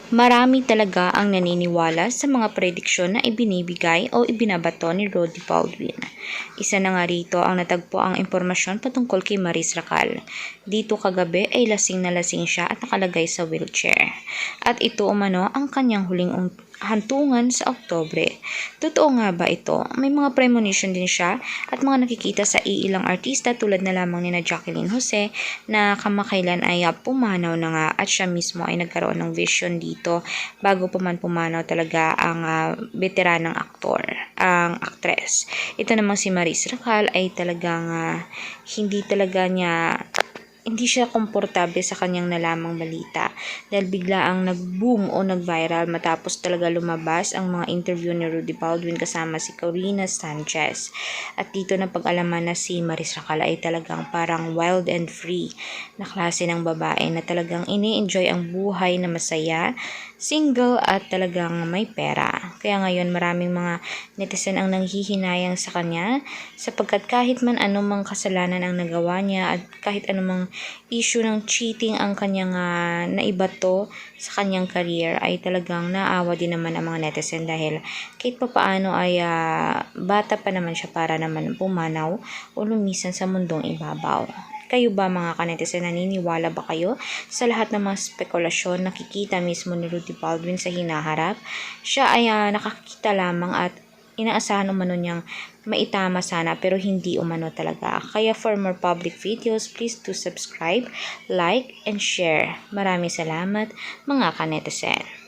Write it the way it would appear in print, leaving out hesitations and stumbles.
Marami talaga ang naniniwala sa mga prediksyon na ibinibigay o ibinabato ni Rudy Baldwin. Isa na nga rito ang natagpo ang impormasyon patungkol kay Maris Racal. Dito kagabi ay lasing na lasing siya at nakalagay sa wheelchair. At ito umano ang kanyang huling hantungan sa Oktubre. Totoo nga ba ito? May mga premonition din siya at mga nakikita sa iilang artista tulad na lamang ni Jacqueline Jose na kamakailan ay pumanaw na nga at siya mismo ay nagkaroon ng vision dito bago pa man pumanaw talaga ang veteranang aktor, ang aktres. Ito namang si Maris Racal ay talagang hindi siya komportable sa kanyang nalamang balita dahil bigla ang nag-boom o nag-viral matapos talaga lumabas ang mga interview ni Rudy Baldwin kasama si Corina Sanchez. At dito na pag-alaman na si Maris Racal ay talagang parang wild and free na klase ng babae na talagang ini-enjoy ang buhay na masaya, single at talagang may pera. Kaya ngayon maraming mga netizen ang nanghihinayang sa kanya sapagkat kahit man anumang kasalanan ang nagawa niya at kahit anumang issue ng cheating ang kanyang naibato sa kanyang career ay talagang naawa din naman ang mga netizen dahil kahit papaano ay bata pa naman siya para naman pumanaw o lumisan sa mundong ibabaw. Kayo ba mga kanetizen, naniniwala ba kayo sa lahat ng mga spekulasyon na nakikita mismo ni Rudy Baldwin sa hinaharap? Siya ay nakakita lamang at inaasahan umano niyang maitama sana pero hindi umano talaga. Kaya for more public videos, please do subscribe, like, and share. Maraming salamat mga kanetizen.